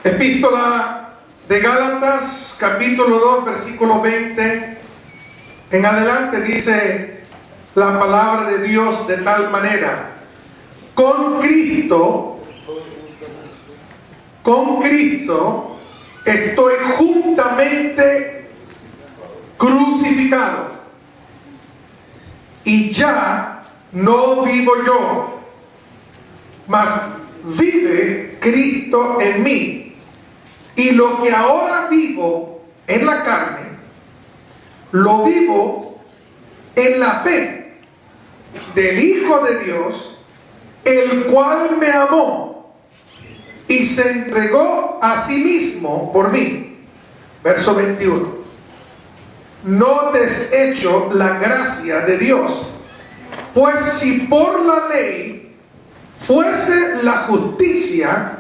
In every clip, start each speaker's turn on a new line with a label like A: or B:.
A: Epístola de Gálatas, capítulo 2, versículo 20 en adelante, dice la palabra de Dios de tal manera: con Cristo estoy juntamente crucificado, y ya no vivo yo, mas vive Cristo en mí. Y lo que ahora vivo en la carne, lo vivo en la fe del Hijo de Dios, el cual me amó y se entregó a sí mismo por mí. Verso 21. No desecho la gracia de Dios, pues si por la ley fuese la justicia,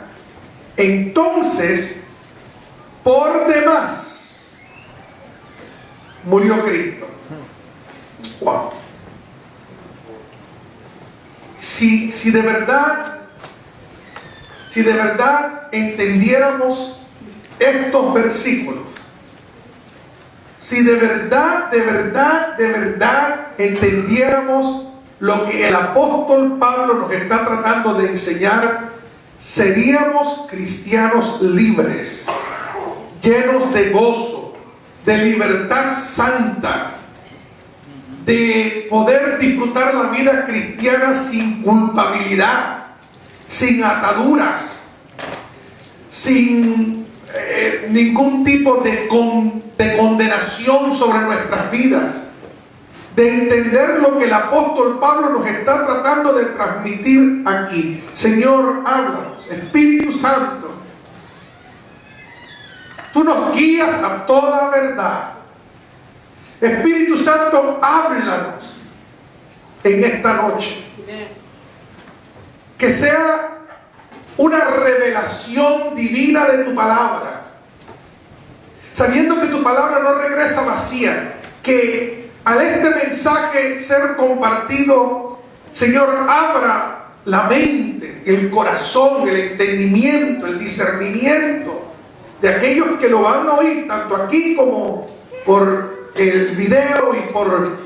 A: entonces por demás murió Cristo. Wow. Si de verdad entendiéramos estos versículos, si de verdad entendiéramos lo que el apóstol Pablo nos está tratando de enseñar, seríamos cristianos libres, llenos de gozo, de libertad santa, de poder disfrutar la vida cristiana sin culpabilidad, sin ataduras, sin ningún tipo de condenación sobre nuestras vidas, de entender lo que el apóstol Pablo nos está tratando de transmitir aquí. Señor, háblanos. Espíritu Santo, tú nos guías a toda verdad. Espíritu Santo, háblanos en esta noche. Que sea una revelación divina de tu palabra, sabiendo que tu palabra no regresa vacía, que al este mensaje ser compartido, Señor, abra la mente, el corazón, el entendimiento, el discernimiento de aquellos que lo van a oír, tanto aquí como por el video y por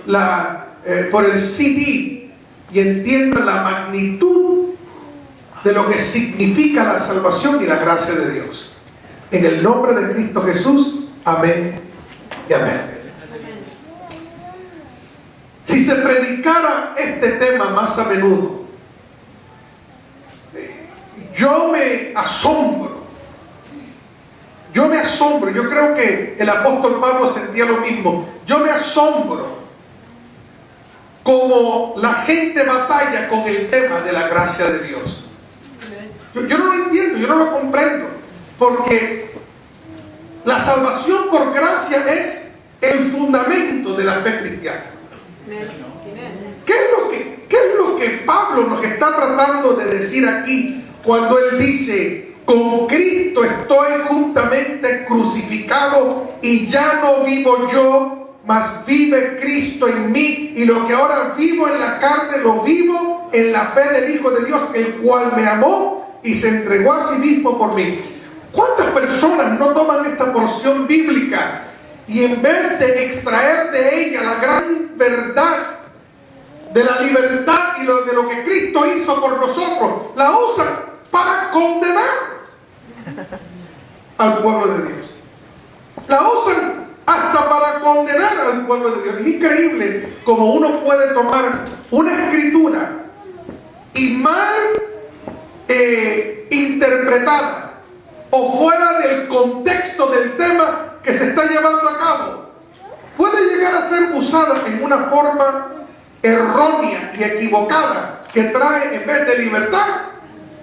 A: el CD, y entiendan la magnitud de lo que significa la salvación y la gracia de Dios. En el nombre de Cristo Jesús, amén y amén. Si se predicara este tema más a menudo, yo me asombro, yo creo que el apóstol Pablo sentía lo mismo. Yo me asombro como la gente batalla con el tema de la gracia de Dios. Yo no lo entiendo, yo no lo comprendo, porque la salvación por gracia es el fundamento de la fe cristiana. ¿Qué es lo que Pablo nos está tratando de decir aquí cuando él dice: con Cristo estoy juntamente crucificado, y ya no vivo yo, mas vive Cristo en mí, y lo que ahora vivo en la carne lo vivo en la fe del Hijo de Dios, el cual me amó y se entregó a sí mismo por mí? ¿Cuántas personas no toman esta porción bíblica y en vez de extraer de ella la gran verdad de la libertad y de lo que Cristo hizo por nosotros, la usan para condenar al pueblo de Dios? La usan hasta para condenar al pueblo de Dios. Es increíble como uno puede tomar una escritura y mal interpretada o fuera del contexto del tema que se está llevando a cabo, puede llegar a ser usada en una forma errónea y equivocada, que trae, en vez de libertad,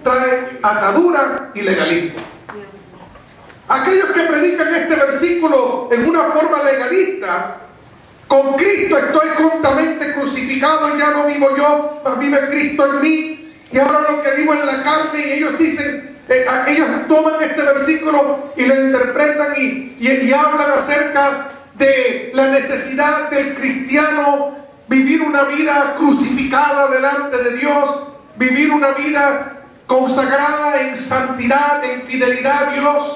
A: trae atadura y legalismo. Aquellos que predican este versículo en una forma legalista: con Cristo estoy juntamente crucificado, y ya no vivo yo, mas vive Cristo en mí, y ahora lo que vivo en la carne. Y ellos dicen, ellos toman este versículo y lo interpretan y hablan acerca de la necesidad del cristiano vivir una vida crucificada delante de Dios, vivir una vida consagrada en santidad, en fidelidad a Dios,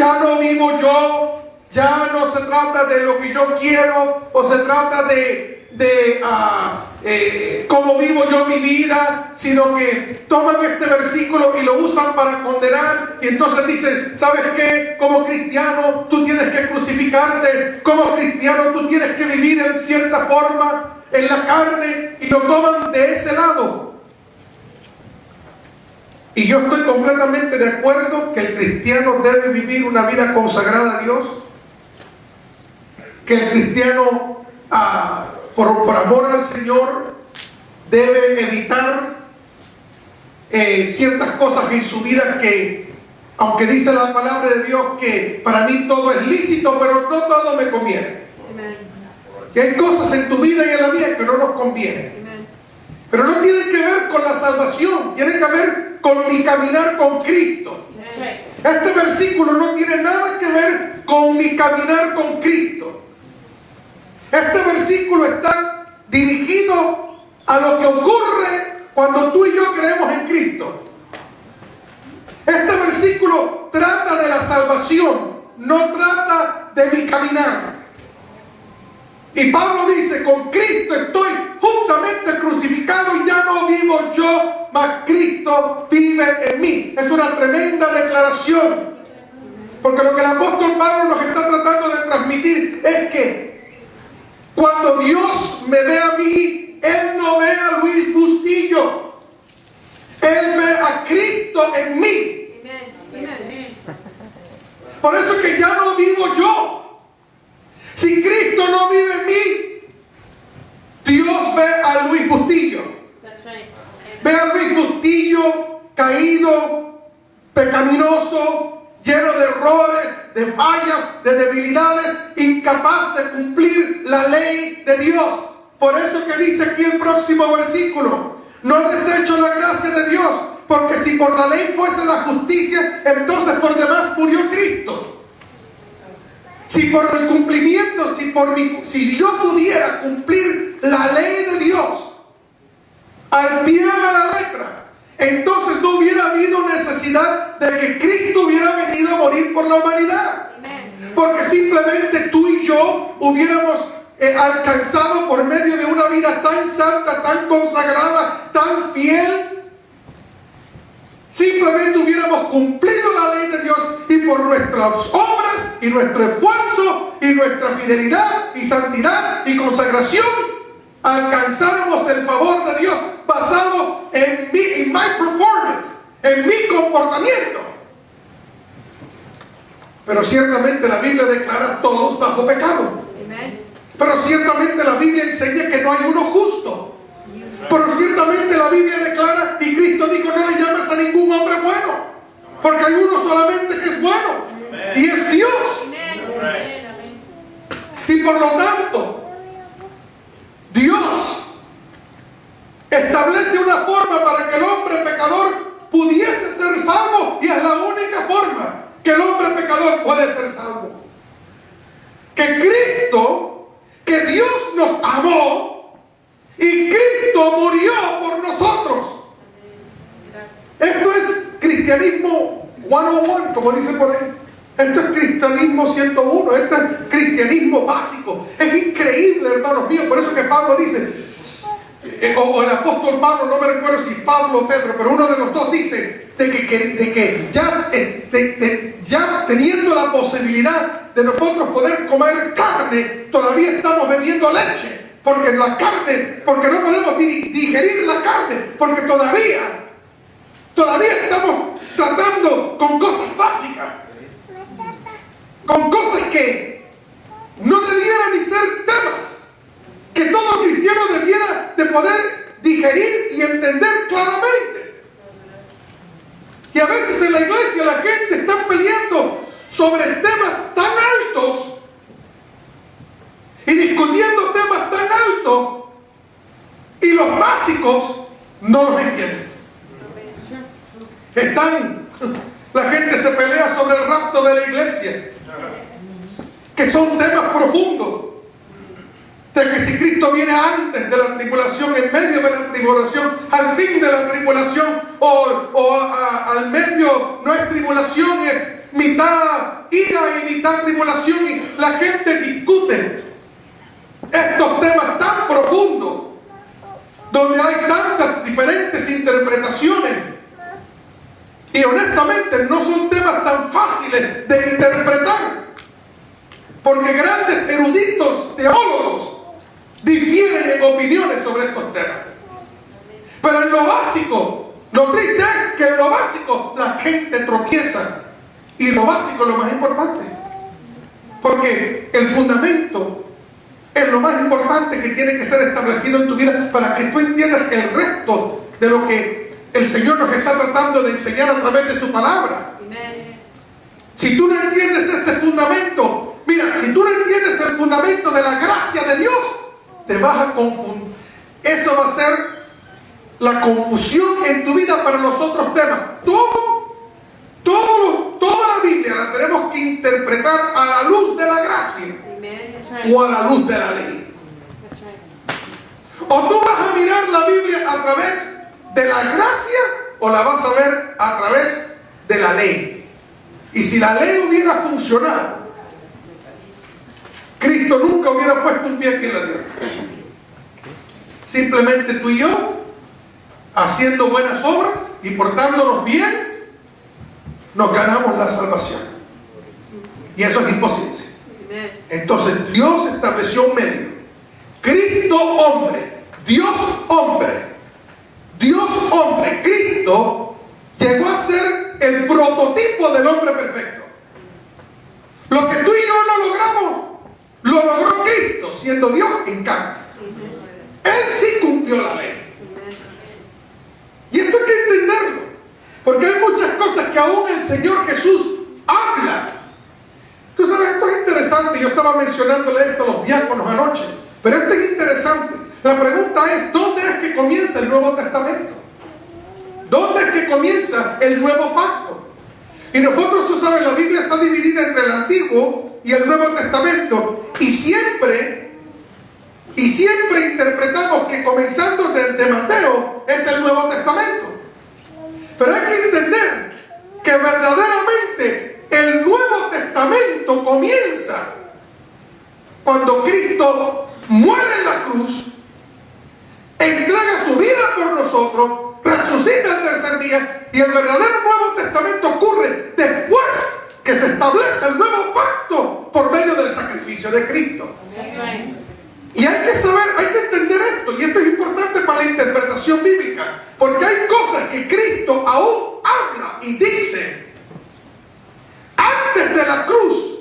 A: Ya no vivo yo, ya no se trata de lo que yo quiero, o se trata de cómo vivo yo mi vida, sino que toman este versículo y lo usan para condenar, y entonces dicen, ¿sabes qué? Como cristiano tú tienes que crucificarte, como cristiano tú tienes que vivir en cierta forma, en la carne, y lo toman de ese lado. Y yo estoy completamente de acuerdo que el cristiano debe vivir una vida consagrada a Dios, que el cristiano por amor al Señor debe evitar ciertas cosas en su vida que, aunque dice la palabra de Dios que para mí todo es lícito, pero no todo me conviene. Y hay cosas en tu vida y en la mía que no nos convienen. Pero no tiene que ver con la salvación, tiene que ver con mi caminar con Cristo. Este versículo no tiene nada que ver con mi caminar con Cristo. Este versículo está dirigido a lo que ocurre cuando tú y yo creemos en Cristo. Este versículo trata de la salvación, no trata de mi caminar. Y Pablo dice, con Cristo estoy juntamente crucificado y ya no vivo yo, mas Cristo vive en mí. Es una tremenda declaración. Porque lo que el apóstol Pablo nos está tratando de transmitir es que cuando Dios me ve a mí, Él no ve a Luis Bustillo. Él ve a Cristo en mí. Por eso es que ya no vivo yo. Si Cristo no vive en mí, Dios ve a Luis Bustillo. Ve a Luis Bustillo caído, pecaminoso, lleno de errores, de fallas, de debilidades, incapaz de cumplir la ley de Dios. Por eso que dice aquí el próximo versículo: no desecho la gracia de Dios, porque si por la ley fuese la justicia, entonces por demás murió Cristo. Si por el cumplimiento, si yo pudiera cumplir la ley de Dios al pie de la letra, entonces no hubiera habido necesidad de que Cristo hubiera venido a morir por la humanidad. Porque simplemente tú y yo hubiéramos alcanzado por medio de una vida tan santa, tan consagrada, tan fiel, simplemente hubiéramos cumplido la ley de Dios, y por nuestras obras y nuestro esfuerzo y nuestra fidelidad y santidad y consagración alcanzáramos el favor de Dios basado en my performance, en mi comportamiento. Pero ciertamente la Biblia declara todos bajo pecado. Pero ciertamente la Biblia enseña que no hay uno justo. Pero ciertamente la Biblia declara, y Cristo dijo, no le llames a ningún hombre bueno, porque hay uno solamente que es bueno, y es Dios. Y por lo tanto, Dios establece una forma para que el hombre pecador pudiese ser salvo, y es la única forma que el hombre pecador puede ser salvo. Que Cristo, que Dios nos amó, y Cristo murió por nosotros. Esto es cristianismo 101, como dice por ahí. Esto es cristianismo 101, esto es cristianismo básico. Es increíble, hermanos míos. Por eso que Pablo dice, o el apóstol Pablo, no me recuerdo si Pablo o Pedro, pero uno de los dos dice de que ya teniendo la posibilidad de nosotros poder comer carne, todavía estamos bebiendo leche. Porque la carne, porque no podemos digerir la carne, porque todavía estamos tratando con cosas básicas, con cosas que no debieran ni ser temas, que todo cristiano debiera de poder digerir y entender claramente. Y a veces en la iglesia la gente está peleando sobre temas tan altos y discutiendo temas tan altos, y los básicos no los entienden. La gente se pelea sobre el rapto de la iglesia, que son temas profundos, de que si Cristo viene antes de la tribulación, en medio de la tribulación, al fin de la tribulación, o al medio medio no es tribulación, es mitad ira y mitad tribulación, y la gente discute estos temas tan profundos, donde hay tantas diferentes interpretaciones, y honestamente no son temas tan fáciles de interpretar, porque grandes eruditos teólogos difieren en opiniones sobre estos temas. Pero en lo básico, lo triste es que en lo básico la gente tropieza, y lo básico es lo más importante, porque el fundamento es lo más importante que tiene que ser establecido en tu vida para que tú entiendas el resto de lo que el Señor nos está tratando de enseñar a través de su palabra. Si tú no entiendes este fundamento, mira, si tú no entiendes el fundamento de la gracia de Dios, te vas a confundir. Eso va a ser la confusión en tu vida para los otros temas. Toda la Biblia la tenemos que interpretar a la luz de la gracia o a la luz de la ley. O tú vas a mirar la Biblia a través de la gracia o la vas a ver a través de la ley. Y si la ley hubiera funcionado, Cristo nunca hubiera puesto un pie aquí en la tierra. Simplemente tú y yo, haciendo buenas obras y portándonos bien, nos ganamos la salvación. Y eso es imposible. Entonces Dios estableció un medio. Cristo hombre, Dios hombre, Dios hombre, Cristo llegó a ser el prototipo del hombre perfecto. Lo que tú y yo no logramos, lo logró Cristo, siendo Dios en carne. Él sí cumplió la ley. Y esto hay que entenderlo, porque hay muchas cosas que aún el Señor Jesús habla. Tú sabes, esto es interesante. Yo estaba mencionándole esto a los diáconos anoche, pero esto es interesante. La pregunta es, ¿dónde es que comienza el Nuevo Testamento? ¿Dónde es que comienza el Nuevo Pacto? Y nosotros, tú sabes, la Biblia está dividida entre el Antiguo y el Nuevo Testamento, y siempre interpretamos que comenzando de Mateo es el Nuevo Testamento. Pero hay que entender que verdaderamente el Nuevo Testamento comienza cuando Cristo muere en la cruz, entrega su vida por nosotros, resucita el tercer día, y el verdadero Nuevo Testamento ocurre después que se establece el nuevo pacto por medio del sacrificio de Cristo. Y hay que saber, hay que entender esto, y esto es importante para la interpretación bíblica, porque hay cosas que Cristo aún habla y dice antes de la cruz,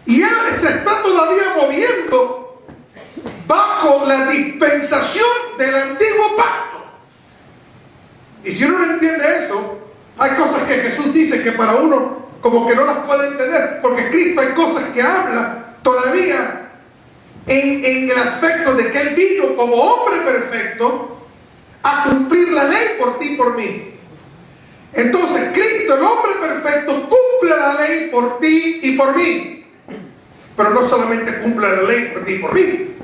A: y Él se está todavía moviendo bajo la dispensación del antiguo pacto. Y si uno no entiende eso, hay cosas que Jesús dice que para uno como que no las puede entender, porque Cristo hay cosas que habla todavía en el aspecto de que Él vino como hombre perfecto a cumplir la ley por ti y por mí. Entonces Cristo, el hombre perfecto, cumple la ley por ti y por mí. Pero no solamente cumple la ley por ti y por mí,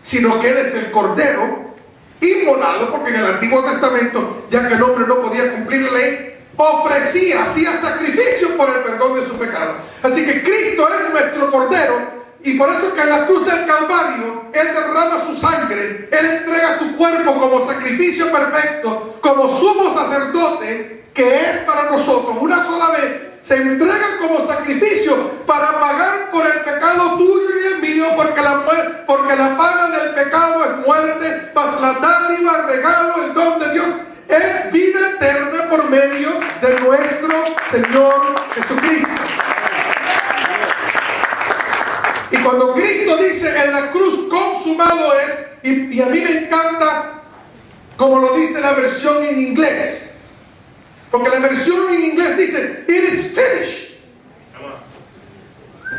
A: sino que Él es el Cordero inmolado, porque en el Antiguo Testamento, ya que el hombre no podía cumplir la ley, ofrecía, hacía sacrificio por el perdón de su pecado. Así que Cristo es nuestro Cordero. Y por eso que en la cruz del Calvario Él derrama su sangre, Él entrega su cuerpo como sacrificio perfecto, como sumo sacerdote, que es para nosotros una sola vez, se entrega como sacrificio para pagar por el pecado tuyo y el mío, porque la paga del pecado es muerte, mas la dádiva, el regalo, el don de Dios es vida eterna por medio de nuestro Señor Jesucristo. Y cuando Cristo dice en la cruz consumado es, y a mí me encanta como lo dice la versión en inglés, porque la versión en inglés dice it is finished,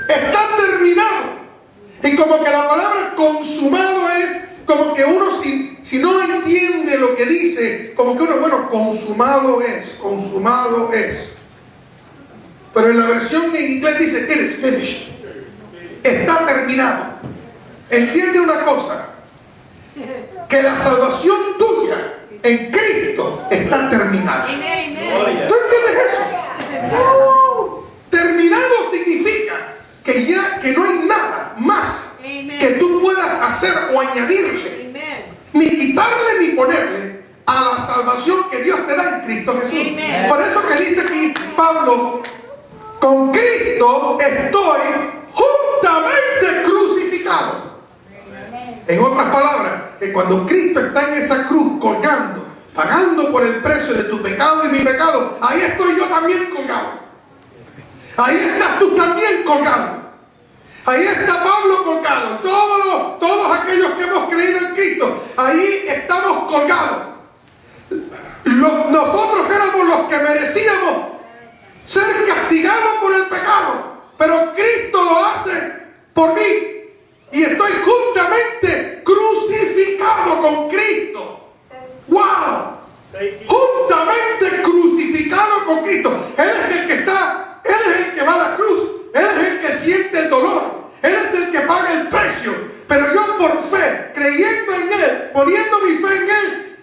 A: está terminado. Y como que la palabra consumado es como que uno si no entiende lo que dice, como que uno, bueno, consumado es. Pero en la versión en inglés dice it is finished, está terminado. Entiende una cosa, que la salvación tuya en Cristo está terminada. Tú Pablo, con Cristo estoy juntamente crucificado. En otras palabras, que cuando Cristo está en esa cruz colgando, pagando por el precio de tu pecado y mi pecado, ahí estoy yo también colgado. Ahí estás tú también colgado. Ahí está Pablo colgado. Todos aquellos que hemos creído en Cristo, ahí estamos colgados. Nosotros éramos los que merecíamos ser castigados por el pecado, pero Cristo lo hace por mí. Y estoy juntamente crucificado con Cristo. ¡Wow! Juntamente crucificado con Cristo. Él es el que está, Él es el que va a la cruz. Él es el que siente el dolor. Él es el que paga el precio. Pero yo por fe, creyendo en Él, poniendo mi fe en Él,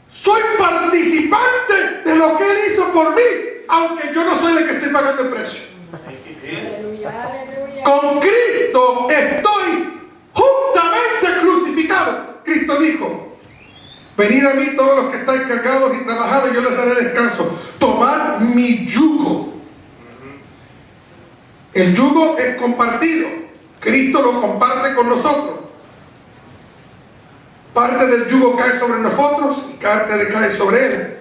A: soy participante de lo que Él hizo por mí, aunque yo no soy el que estoy pagando el precio. Con Cristo estoy juntamente crucificado. Cristo dijo: venid a mí todos los que estáis cargados y trabajados, y yo les daré descanso. Tomad mi yugo. El yugo es compartido. Cristo lo comparte con nosotros. Parte del yugo cae sobre nosotros y parte cae sobre Él.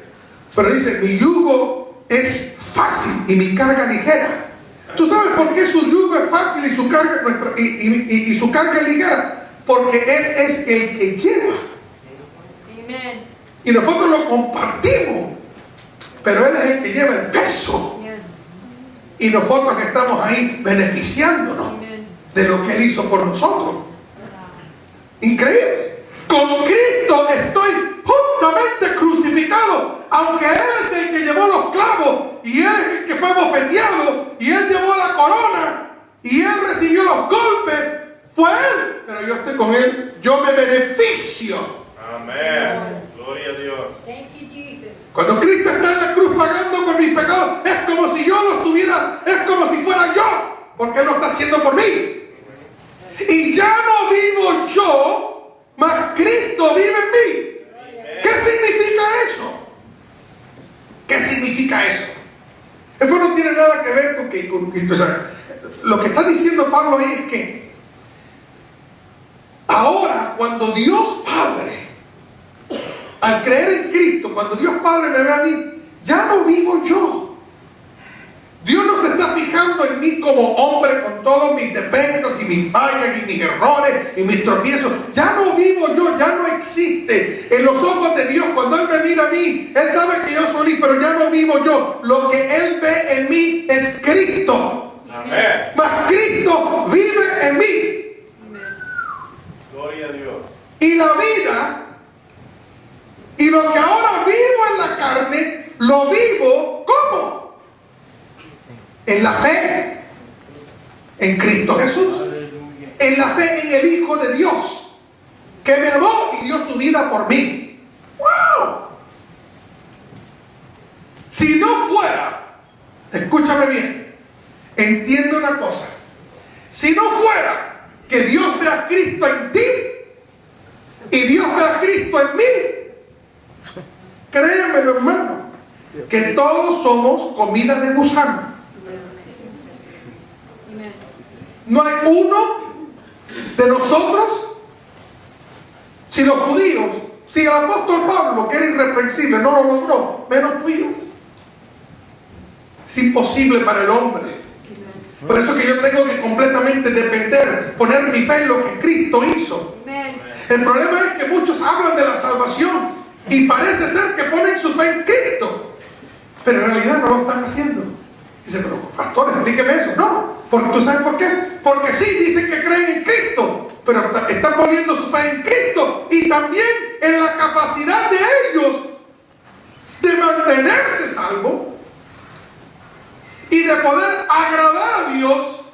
A: Pero dice: mi yugo es fácil y mi carga ligera. ¿Tú sabes por qué su yugo es fácil y su carga, y su carga es ligera? Porque Él es el que lleva.
B: Amen.
A: Y nosotros lo compartimos. Pero Él es el que lleva el peso.
B: Yes.
A: Y nosotros estamos ahí beneficiándonos
B: Amen.
A: de lo que Él hizo por nosotros. Increíble. Con Cristo estoy juntamente crucificado. Aunque Él es el que llevó los clavos, y Él es el que fue bofeteado, y Él llevó la corona, y Él recibió los golpes, fue Él. Pero yo estoy con Él. Yo me beneficio.
C: Amén. Gloria a Dios.
B: Thank you, Jesus.
A: Cuando Cristo está en la cruz pagando por mis pecados, es como si yo lo tuviera, es como si fuera yo, porque Él lo está haciendo por mí. Y ya no vivo yo, mas Cristo vive en mí. ¿Qué significa eso? ¿Qué significa eso? Eso no tiene nada que ver con o sea, lo que está diciendo Pablo ahí es que ahora, cuando Dios Padre, al creer en Cristo, cuando Dios Padre me ve a mí, ya no vivo yo. Dios no se está fijando en mí como hombre con todos mis defectos y mis fallas y mis errores y mis tropiezos. Ya no vivo yo, ya no existe. En los ojos de Dios, cuando Él me mira a mí, Él sabe que yo soy, pero ya no vivo yo. Lo que Él ve en mí es Cristo.
C: Amén.
A: Mas Cristo vive en mí.
B: Amen.
C: Gloria a Dios.
A: Y la vida, y lo que ahora vivo en la carne, lo vivo ¿cómo? En la fe en Cristo Jesús. En la fe en el Hijo de Dios, que me amó y dio su vida por mí. ¡Wow! Si no fuera, escúchame bien, entiende una cosa. Si no fuera que Dios ve a Cristo en ti y Dios ve a Cristo en mí, créanmelo, hermano, que todos somos comida de gusano.
B: Amen.
A: No hay uno de nosotros, si los judíos, si el apóstol Pablo, que era irreprensible, no lo logró, menos tú y yo. Es imposible para el hombre. Por eso que yo tengo que completamente depender, poner mi fe en lo que Cristo hizo.
B: Amen.
A: El problema es que muchos hablan de la salvación y parece ser que ponen su fe en Cristo, pero en realidad no lo están haciendo. Dice: pero pastor, explíqueme eso. No, porque ¿tú sabes por qué? Porque sí, dicen que creen en Cristo, pero están poniendo su fe en Cristo y también en la capacidad de ellos de mantenerse salvos y de poder agradar a Dios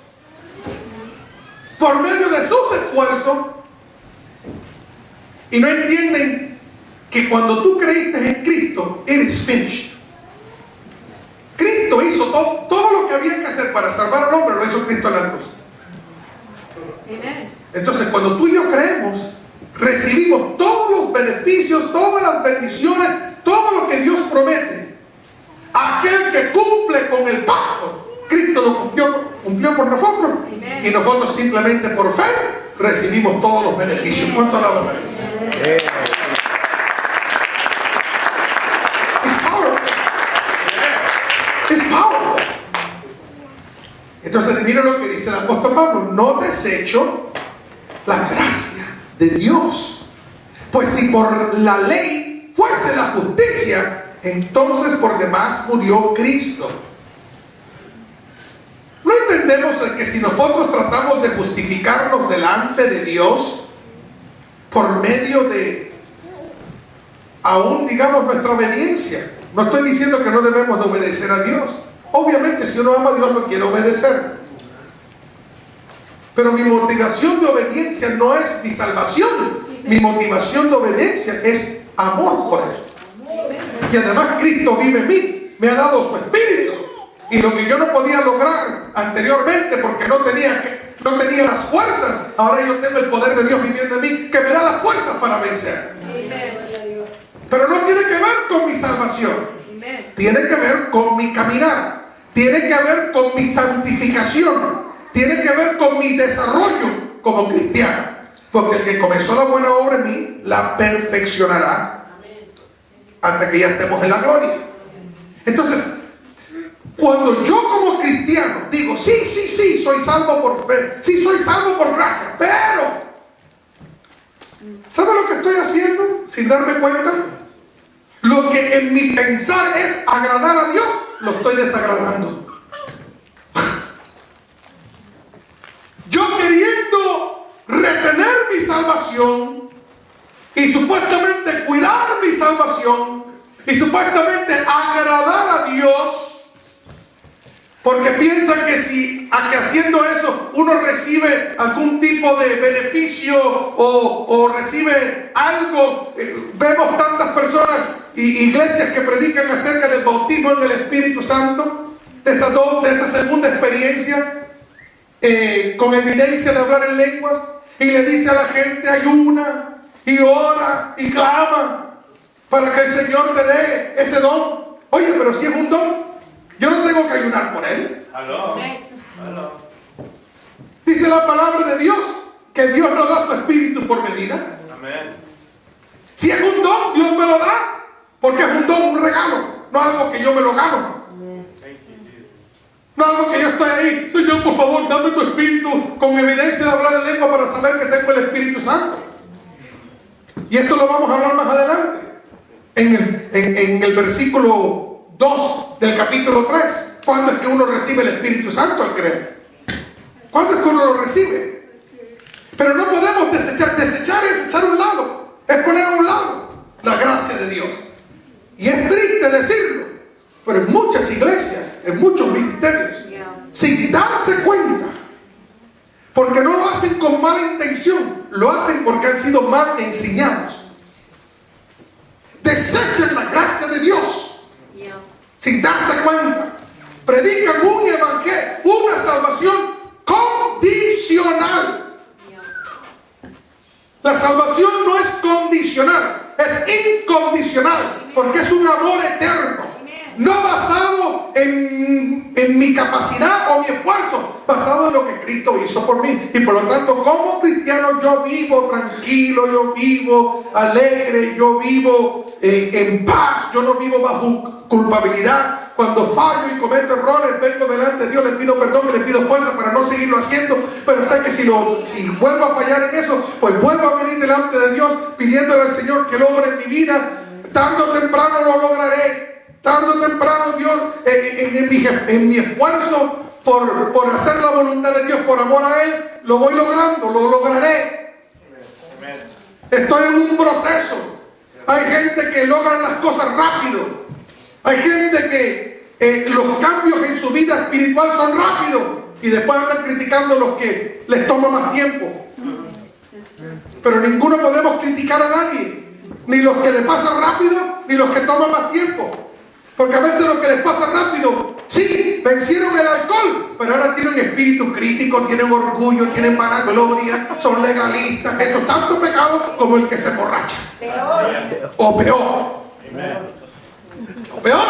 A: por medio de sus esfuerzos. Y no entienden que cuando tú creíste en Cristo, it is finished. Cristo hizo todo lo que había que hacer para salvar al hombre, lo hizo Cristo en la cruz.
B: Amen.
A: Entonces, cuando tú y yo creemos, recibimos todos los beneficios, todas las bendiciones, todo lo que Dios promete. Aquel que cumple con el pacto. Cristo lo cumplió por nosotros.
B: Amen.
A: Y nosotros simplemente por fe recibimos todos los beneficios. ¿Cuánto alabamos a Dios? It's powerful. It's powerful. Entonces miren lo que dice el apóstol Pablo: no desecho la gracia de Dios, pues si por la ley fuese la justicia, entonces por demás murió Cristo. ¿No entendemos que si nosotros tratamos de justificarnos delante de Dios por medio de aún, digamos, nuestra obediencia? No estoy diciendo que no debemos de obedecer a Dios. Obviamente, si uno ama a Dios, lo quiere obedecer. Pero mi motivación de obediencia no es mi salvación. Mi motivación de obediencia es amor por Él. Y además Cristo vive en mí. Me ha dado su Espíritu. Y lo que yo no podía lograr anteriormente porque no tenía las fuerzas, ahora yo tengo el poder de Dios viviendo en mí, que me da las fuerzas para vencer. Pero no tiene que ver con mi salvación. Tiene que ver con mi caminar. Tiene que ver con mi santificación. Tiene que ver con mi desarrollo como cristiano. Porque el que comenzó la buena obra en mí, la perfeccionará hasta que ya estemos en la gloria. Entonces, cuando yo como cristiano digo, sí, soy salvo por fe, sí, soy salvo por gracia, pero, ¿sabe lo que estoy haciendo sin darme cuenta? Lo que en mi pensar es agradar a Dios, lo estoy desagradando. Yo queriendo retener mi salvación y supuestamente cuidar mi salvación y supuestamente agradar a Dios, porque piensan que si haciendo eso uno recibe algún tipo de beneficio o recibe algo. Vemos tantas personas y iglesias que predican acerca del bautismo en el Espíritu Santo, de esa segunda experiencia, con evidencia de hablar en lenguas, y le dice a la gente: ayuna y ora y clama para que el Señor te dé ese don. Oye, pero si es un don, yo no tengo que ayunar por él.
C: Aló. Aló.
A: Dice la palabra de Dios que Dios nos da su Espíritu por medida.
C: Amén.
A: Si es un don, Dios me lo da, porque es un don, un regalo, no algo que yo me lo gano. No algo que yo estoy ahí: Señor, por favor, dame tu Espíritu con evidencia de hablar en lengua para saber que tengo el Espíritu Santo. Y esto lo vamos a hablar más adelante en el versículo 2 del capítulo 3. ¿Cuándo es que uno recibe el Espíritu Santo al creer? ¿Cuándo es que uno lo recibe? Pero no podemos desechar es echar a un lado, es poner a un lado la gracia de Dios. Y es triste decirlo, pero en muchas iglesias, en muchos ministerios, sin darse cuenta, porque no lo hacen con mala intención, lo hacen porque han sido mal enseñados, desechan la gracia de Dios sin darse cuenta. Predican un evangelio, una salvación condicional. La salvación no es condicional, es incondicional, porque es un amor eterno, no basado en mi capacidad o mi esfuerzo, basado en lo que Cristo hizo por mí. Y por lo tanto, como cristiano, yo vivo tranquilo, yo vivo alegre, yo vivo en paz, yo no vivo bajo culpabilidad. Cuando fallo y cometo errores, vengo delante de Dios, le pido perdón y le pido fuerza para no seguirlo haciendo. Pero sé que si vuelvo a fallar en eso, pues vuelvo a venir delante de Dios pidiéndole al Señor que lo obre en mi vida. Tarde o temprano lo lograré. Tarde o temprano, Dios, en mi esfuerzo por hacer la voluntad de Dios, por amor a Él, lo voy logrando, lo lograré. Estoy en un proceso. Hay gente que logra las cosas rápido. Hay gente que los cambios en su vida espiritual son rápidos y después andan criticando a los que les toma más tiempo. Pero ninguno podemos criticar a nadie, ni los que les pasa rápido, ni los que toman más tiempo. Porque a veces los que les pasa rápido, sí, vencieron el alcohol, pero ahora tienen espíritu crítico, tienen orgullo, tienen vanagloria, son legalistas. Esto es tanto pecado como el que se emborracha. O peor. O peor.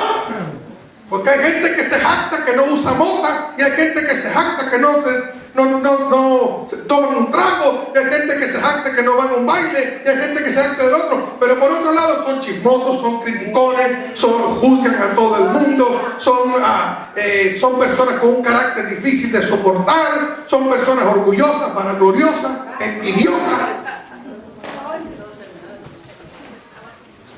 A: Porque Porque hay gente que se jacta que no usa mota, y hay gente que se jacta que no se toman un trago, y hay gente que se jacta que no van a un baile, y hay gente que se jacta del otro. Pero por otro lado son chismosos, son criticones, juzgan a todo el mundo, son personas con un carácter difícil de soportar, son personas orgullosas, vanagloriosas, envidiosas.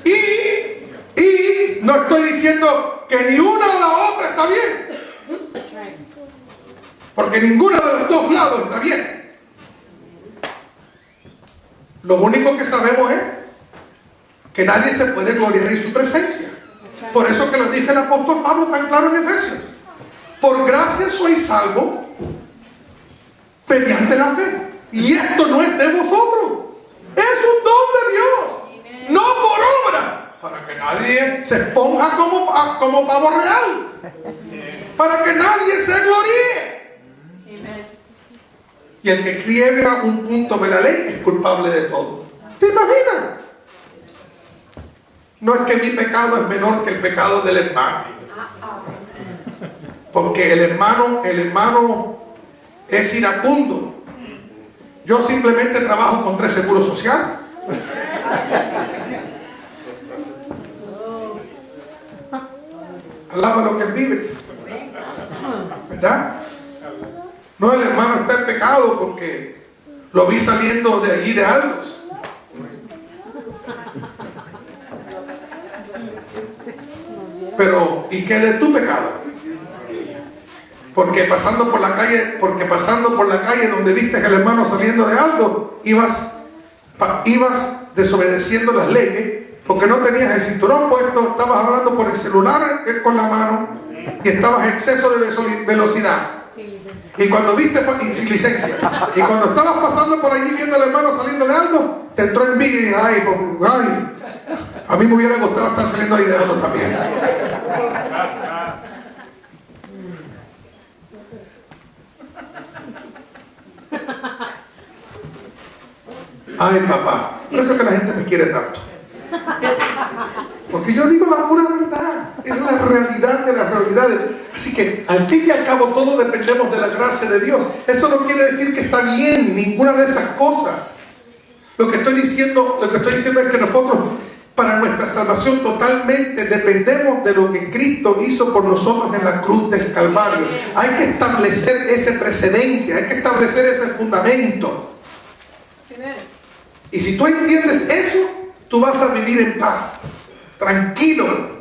A: Y no estoy diciendo que ni una o la otra está bien, porque ninguno de los dos lados está bien. Lo único que sabemos es que nadie se puede gloriar en su presencia. Por eso que lo dice el apóstol Pablo tan claro en Efesios: por gracia sois salvos mediante la fe, y esto no es de vosotros, es un don de Dios, no por obra, para que nadie se esponja como pavo real, para que nadie se gloríe. Y el que quiebra un punto de la ley es culpable de todo. ¿Te imaginas? No es que mi pecado es menor que el pecado del hermano, porque el hermano es iracundo. Yo simplemente trabajo con 3 seguros sociales. Alaba lo que vive, ¿verdad? No, el hermano está en pecado porque lo vi saliendo de allí de Aldos. Pero, ¿y qué de tu pecado? Porque pasando por la calle donde viste al hermano saliendo de Aldo, ibas desobedeciendo las leyes, porque no tenías el cinturón puesto, estabas hablando por el celular con la mano y estabas en exceso de velocidad. Y cuando viste, sin licencia, y cuando estabas pasando por allí viendo al hermano saliendo de Aldo, te entró envidia y dije, ay, a mí me hubiera gustado estar saliendo ahí de Aldo también. Ay, papá, por eso es que la gente me quiere tanto. Porque yo digo la pura verdad, es la realidad de las realidades. Así que al fin y al cabo todos dependemos de la gracia de Dios. Eso no quiere decir que está bien ninguna de esas cosas. Lo que estoy diciendo es que nosotros, para nuestra salvación, totalmente dependemos de lo que Cristo hizo por nosotros en la cruz del Calvario. Hay que establecer ese precedente, hay que establecer ese fundamento. Y si tú entiendes eso, tú vas a vivir en paz, tranquilo.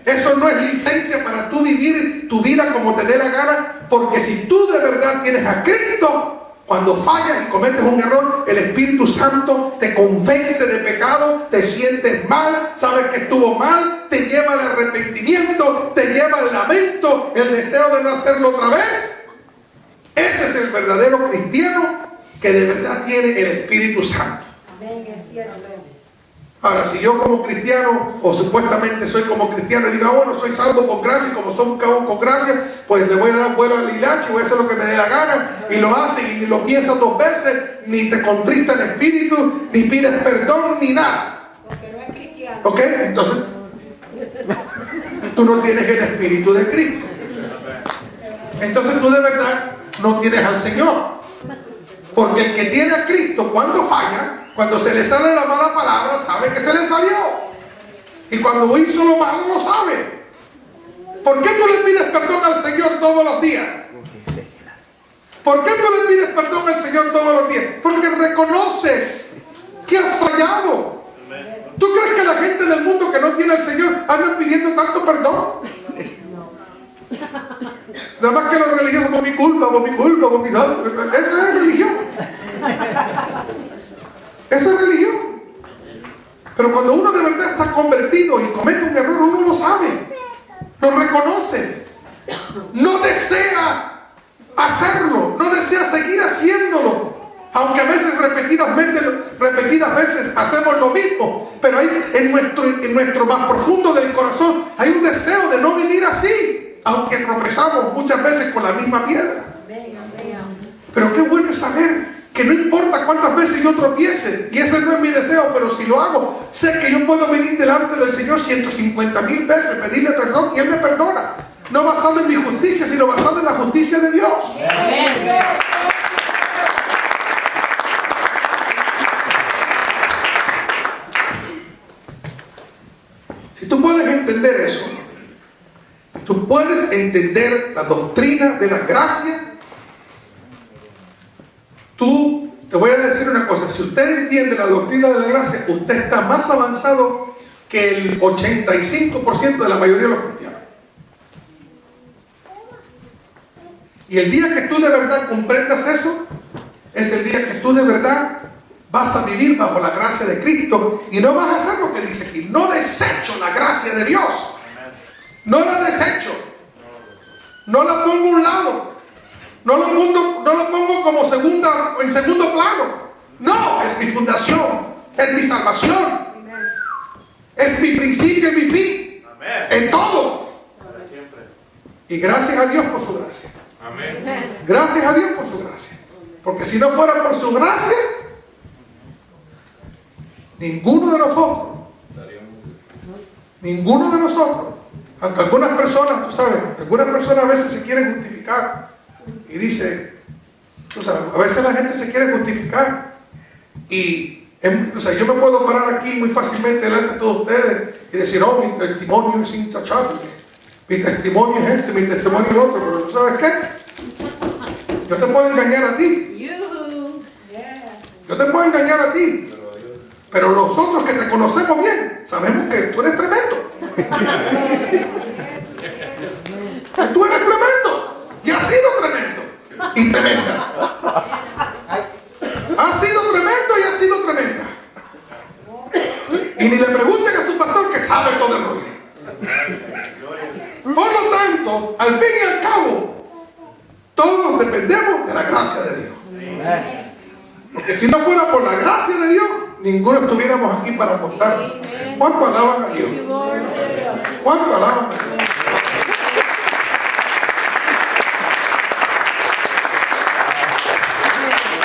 A: Eso no es licencia para tú vivir tu vida como te dé la gana, porque si tú de verdad tienes a Cristo, cuando fallas y cometes un error, el Espíritu Santo te convence de pecado, te sientes mal, sabes que estuvo mal, te lleva al arrepentimiento, te lleva al lamento, el deseo de no hacerlo otra vez. Ese es el verdadero cristiano que de verdad tiene el Espíritu Santo.
B: Amén, es cierto.
A: Ahora, si yo como cristiano, o supuestamente soy como cristiano, y digo, bueno, soy salvo con gracia, y como soy salvo con gracia, pues le voy a dar vuelo al hilacho, voy a hacer lo que me dé la gana, y lo haces, y ni lo piensas 2 veces, ni te contrista el espíritu, ni pides perdón, ni nada.
B: Porque no es cristiano.
A: ¿Ok? Entonces, tú no tienes el Espíritu de Cristo. Entonces tú de verdad no tienes al Señor. Porque el que tiene a Cristo, cuando falla, cuando se le sale la mala palabra, sabe que se le salió. Y cuando hizo lo malo, lo sabe. ¿Por qué tú le pides perdón al Señor todos los días? ¿Por qué tú le pides perdón al Señor todos los días? Porque reconoces que has fallado. ¿Tú crees que la gente del mundo que no tiene al Señor anda pidiendo tanto perdón? Nada más que los religiosos, por mi culpa. Eso es religión. Eso es religión. Pero cuando uno de verdad está convertido y comete un error, uno lo sabe, lo reconoce, no desea hacerlo, no desea seguir haciéndolo, aunque a veces repetidas veces hacemos lo mismo, pero ahí en nuestro más profundo del corazón hay un deseo de no vivir así, aunque tropezamos muchas veces con la misma piedra. Pero qué bueno es saber que no importa cuántas veces yo tropiece, y ese no es mi deseo, pero si lo hago, sé que yo puedo venir delante del Señor 150,000 veces, pedirle perdón y Él me perdona. no basado en mi justicia, sino basado en la justicia de Dios. Si tú puedes entender eso, tú puedes entender la doctrina de la gracia. Te voy a decir una cosa, si usted entiende la doctrina de la gracia, usted está más avanzado que el 85% de la mayoría de los cristianos. Y el día que tú de verdad comprendas eso, es el día que tú de verdad vas a vivir bajo la gracia de Cristo y no vas a hacer lo que dice aquí. No desecho la gracia de Dios. No la desecho. No la pongo a un lado. No lo pongo como en segundo plano. No, es mi fundación, es mi salvación, es mi principio y mi fin. En todo. Y gracias a Dios por su gracia. Gracias a Dios por su gracia. Porque si no fuera por su gracia, ninguno de nosotros, aunque algunas personas, tú sabes, algunas personas a veces se quieren justificar y dice, tú sabes, a veces la gente se quiere justificar y, o sea, yo me puedo parar aquí muy fácilmente delante de todos ustedes y decir, oh, mi testimonio es intachable, mi testimonio es este, mi testimonio es el otro, pero ¿tú sabes qué? Yo te puedo engañar a ti. Yo te puedo engañar a ti. Pero nosotros que te conocemos bien, sabemos que tú eres tremendo. Que tú eres tremendo. Y has sido tremendo. Y tremenda. Has sido tremendo y has sido tremenda. Y ni le pregunten a su pastor que sabe todo el rollo. Por lo tanto, al fin y al cabo, todos dependemos de la gracia de Dios. Porque si no fuera por la gracia de Dios, ninguno estuviéramos aquí para contar. ¿Cuánto alaban a Dios? ¿Cuánto alaban a Dios?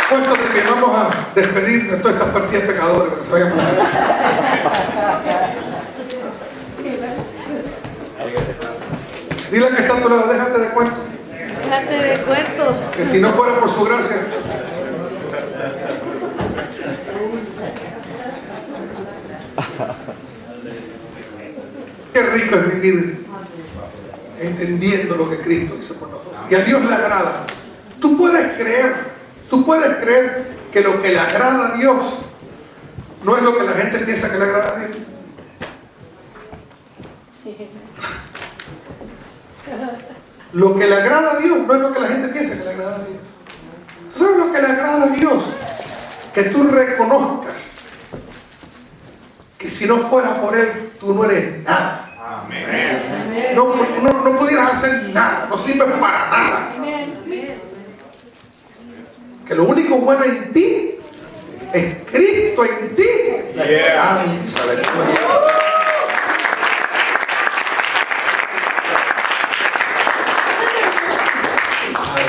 A: ¿Cuántos de que vamos a despedir de todas estas partidas pecadores? Que se vayan por ahí? Dile que está a tu lado, déjate de cuentos.
D: Déjate de cuentos.
A: Que si no fuera por su gracia. Qué rico es vivir entendiendo lo que Cristo hizo por nosotros. Y a Dios le agrada. Tú puedes creer que lo que le agrada a Dios no es lo que la gente piensa que le agrada a Dios. Lo que le agrada a Dios no es lo que la gente piensa que le agrada a Dios. ¿Tú sabes lo que le agrada a Dios? Que tú reconozcas que si no fuera por Él, tú no eres nada. Amén. No pudieras hacer nada, no sirves para nada. Que lo único bueno en ti es Cristo en ti. La esperanza de tu vida.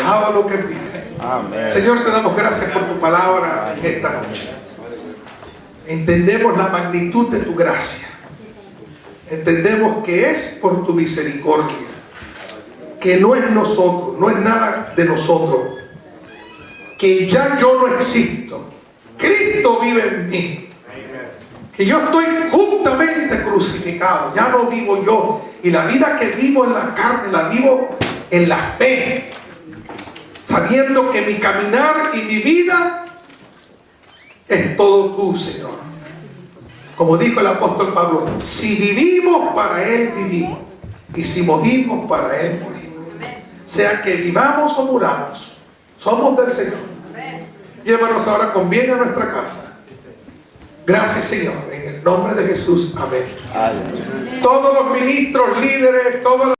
A: Alaba lo que vive. Amén. Señor, te damos gracias por tu palabra en esta noche. Entendemos la magnitud de tu gracia. Entendemos que es por tu misericordia. Que no es nosotros, no es nada de nosotros. Que ya yo no existo. Cristo vive en mí. Que yo estoy juntamente crucificado. Ya no vivo yo. Y la vida que vivo en la carne, la vivo en la fe. Sabiendo que mi caminar y mi vida es todo tú, Señor. Como dijo el apóstol Pablo, si vivimos, para Él vivimos. Y si morimos, para Él morimos. Sea que vivamos o muramos, somos del Señor. Llévanos ahora con bien a nuestra casa. Gracias, Señor. En el nombre de Jesús. Amén. Todos los ministros, líderes, todas las